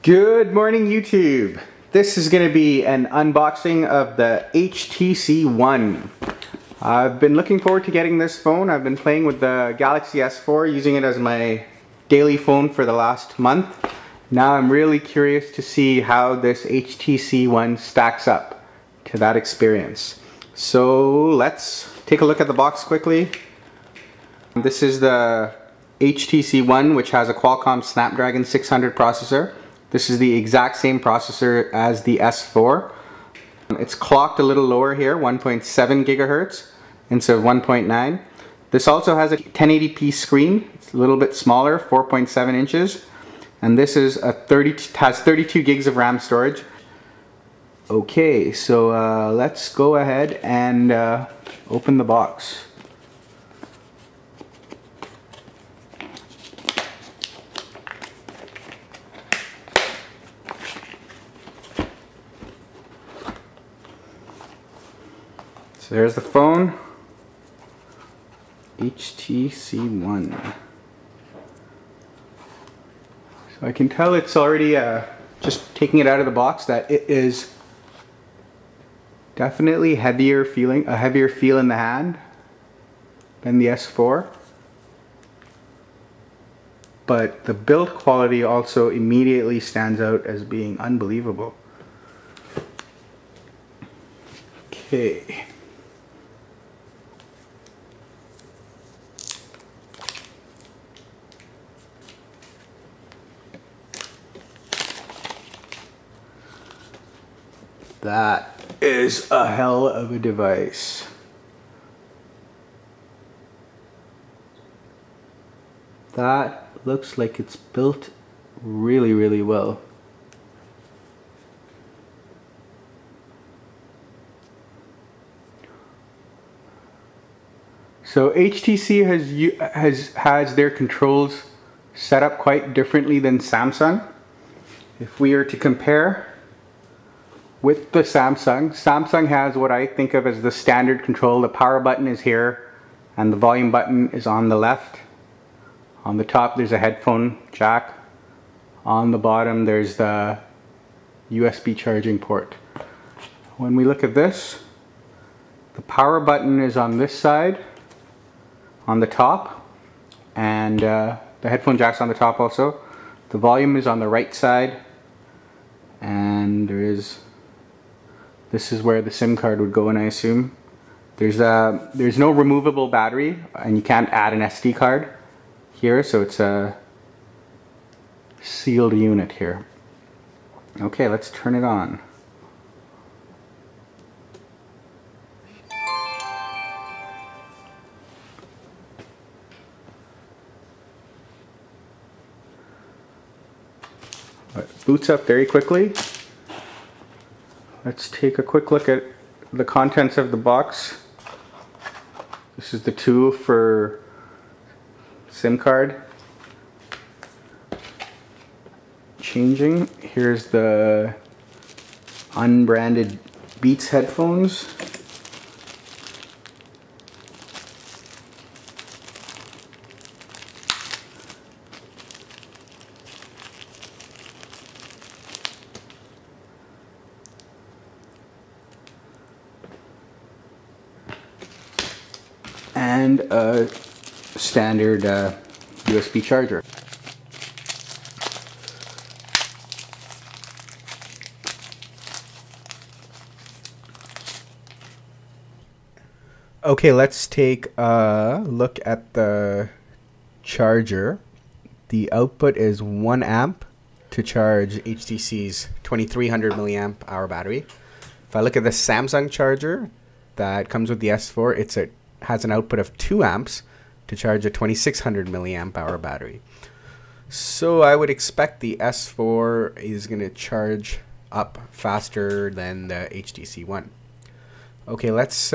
Good morning, YouTube. This is going to be an unboxing of the HTC One. I've been looking forward to getting this phone. I've been playing with the Galaxy S4, using it as my daily phone for the last month. Now I'm really curious to see how this HTC One stacks up to that experience. So let's take a look at the box quickly. This is the HTC One, which has a Qualcomm Snapdragon 600 processor. This is the exact same processor as the S4. It's clocked a little lower here, 1.7 gigahertz instead of 1.9. This also has a 1080p screen. It's a little bit smaller, 4.7 inches. And this is has 32 gigs of RAM storage. Okay, so let's go ahead and open the box. So there's the phone, HTC One. So I can tell it's already, just taking it out of the box, that it is definitely a heavier feel in the hand than the S4. But the build quality also immediately stands out as being unbelievable. Okay. That is a hell of a device. That looks like it's built really, really well. So HTC has their controls set up quite differently than Samsung. If we are to compare with the Samsung has what I think of as the standard control. The power button is here and the volume button is on the left. On the top there's a headphone jack. On the bottom there's the USB charging port. When we look at this, the power button is on this side, on the top, and the headphone jack's on the top also. The volume is on the right side, and this is where the SIM card would go in, I assume. There's no removable battery, and you can't add an SD card here, so it's a sealed unit here. Okay, let's turn it on. It boots up very quickly. Let's take a quick look at the contents of the box. This is the tool for SIM card changing. Here's the unbranded Beats headphones. And a standard USB charger. Okay, let's take a look at the charger. The output is 1 amp to charge HTC's 2300 milliamp hour battery. If I look at the Samsung charger that comes with the S4, it has an output of 2 amps to charge a 2600 milliamp hour battery. So I would expect the S4 is going to charge up faster than the HTC One. Okay, let's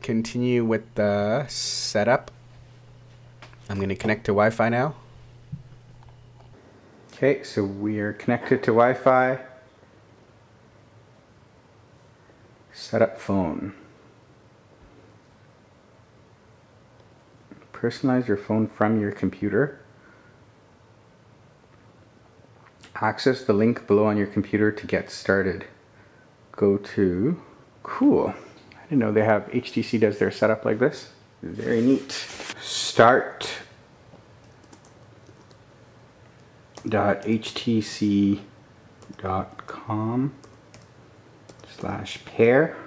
continue with the setup. I'm going to connect to Wi-Fi now. Okay, so we are connected to Wi-Fi. Set up phone. Personalize your phone from your computer. access the link below on your computer to get started. Go to, cool. I didn't know they have, HTC does their setup like this. Very neat. Start.htc.com/pair.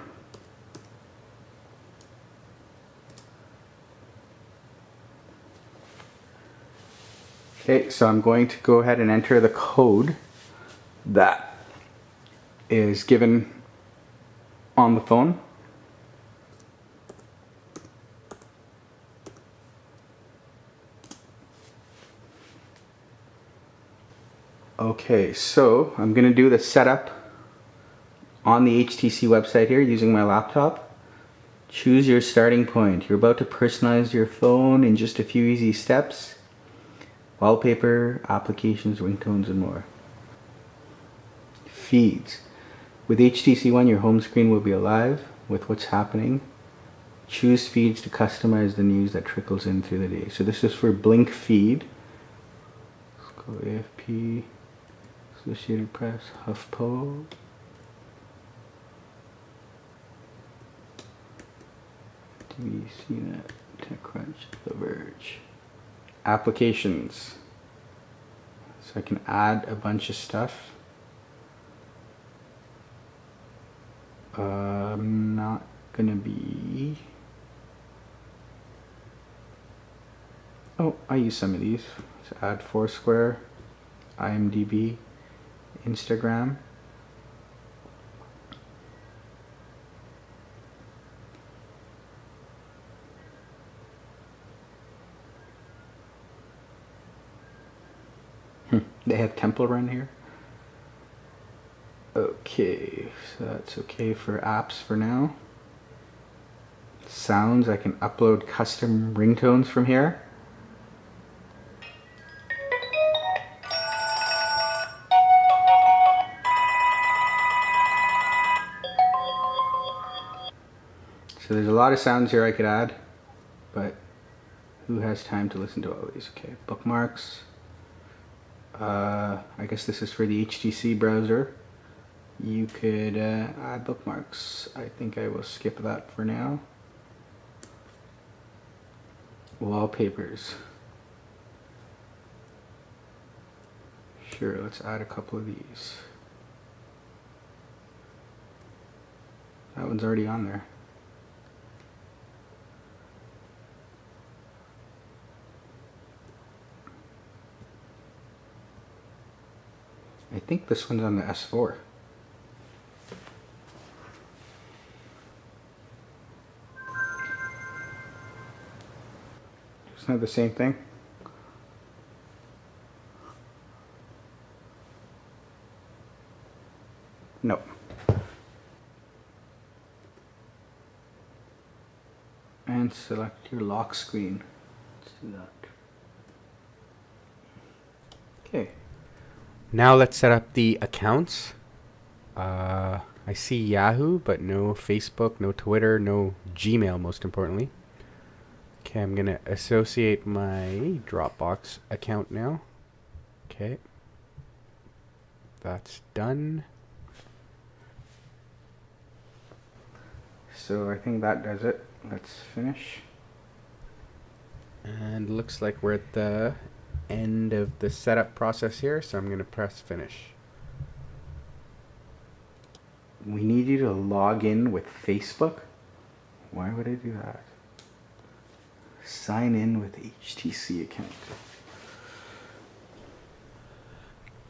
Okay, so I'm going to go ahead and enter the code that is given on the phone. Okay, so I'm going to do the setup on the HTC website here using my laptop. Choose your starting point. You're about to personalize your phone in just a few easy steps. Wallpaper, applications, ringtones, and more. Feeds. With HTC One, your home screen will be alive with what's happening. Choose feeds to customize the news that trickles in through the day. So this is for Blink feed. Let's go AFP, Associated Press, HuffPo. TV, CNET, TechCrunch, The Verge. Applications. So I can add a bunch of stuff. I'm not gonna be... Oh, I use some of these. Let's add Foursquare, IMDb, Instagram. They have Temple Run here. Okay, so that's okay for apps for now. Sounds, I can upload custom ringtones from here. So there's a lot of sounds here I could add, but who has time to listen to all these? Okay, bookmarks. I guess this is for the HTC browser. You could add bookmarks. I think I will skip that for now. Wallpapers. Sure, let's add a couple of these. That one's already on there. I think this one's on the S4. Isn't that the same thing? Nope. And select your lock screen. Let's do that. Okay. Now let's set up the accounts. I see Yahoo, but no Facebook, no Twitter, no Gmail, most importantly. Okay, I'm gonna associate my Dropbox account now. Okay. That's done. So I think that does it. Let's finish. And looks like we're at the end of the setup process here, so I'm going to press finish. We need you to log in with Facebook. Why would I do that? Sign in with HTC account.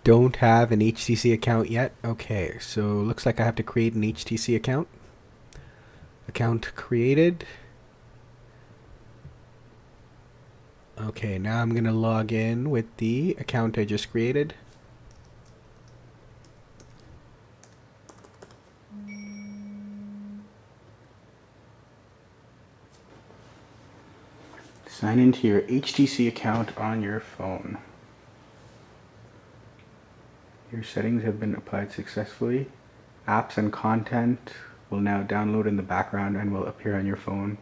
Don't have an HTC account yet? Okay, so looks like I have to create an HTC account. Account created. Okay, now I'm going to log in with the account I just created. Sign into your HTC account on your phone. Your settings have been applied successfully. Apps and content will now download in the background and will appear on your phone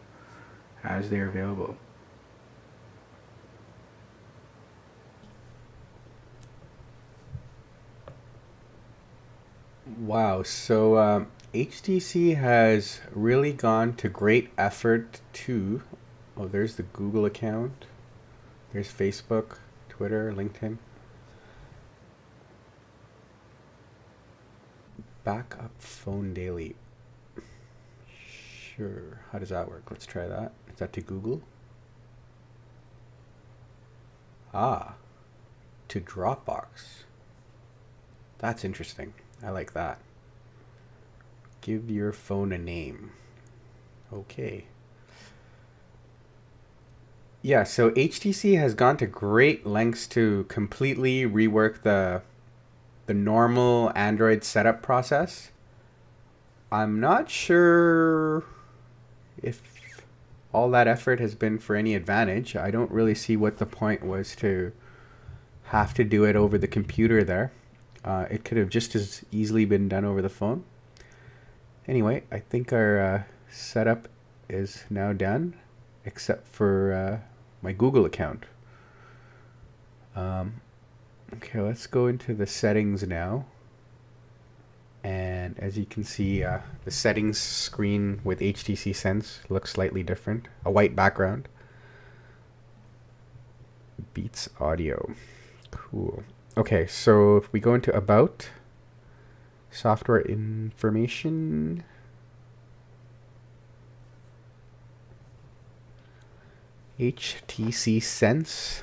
as they are available. Wow, so HTC has really gone to great effort to. Oh, there's the Google account. There's Facebook, Twitter, LinkedIn. Backup phone daily. Sure. How does that work? Let's try that. Is that to Google? Ah, to Dropbox. That's interesting. I like that. Give your phone a name. Okay. Yeah, so HTC has gone to great lengths to completely rework the normal Android setup process. I'm not sure if all that effort has been for any advantage. I don't really see what the point was to have to do it over the computer there. It could have just as easily been done over the phone. Anyway, I think our setup is now done, except for my Google account. Okay, let's go into the settings now. And as you can see, the settings screen with HTC Sense looks slightly different. A white background. Beats audio. Cool. Okay, so if we go into About, Software Information, HTC Sense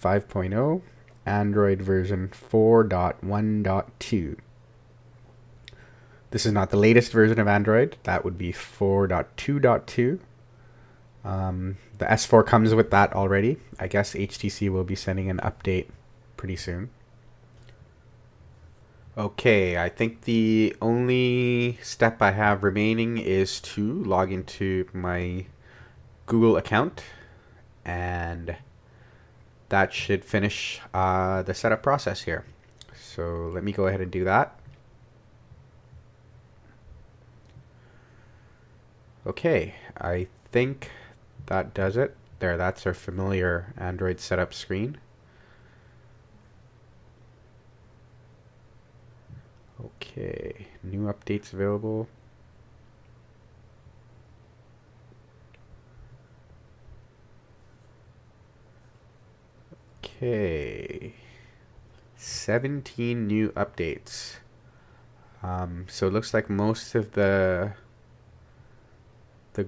5.0, Android version 4.1.2. This is not the latest version of Android. That would be 4.2.2. The S4 comes with that already. I guess HTC will be sending an update pretty soon. Okay, I think the only step I have remaining is to log into my Google account, and that should finish the setup process here. So let me go ahead and do that. Okay, I think that does it. There, that's our familiar Android setup screen. Okay, new updates available. Okay, 17 new updates. So it looks like most of the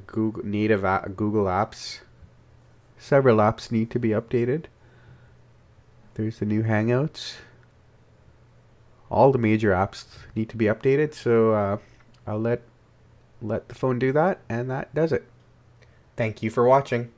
Google native Google apps, several apps need to be updated. There's the new Hangouts. All the major apps need to be updated, so I'll let the phone do that, and that does it. Thank you for watching.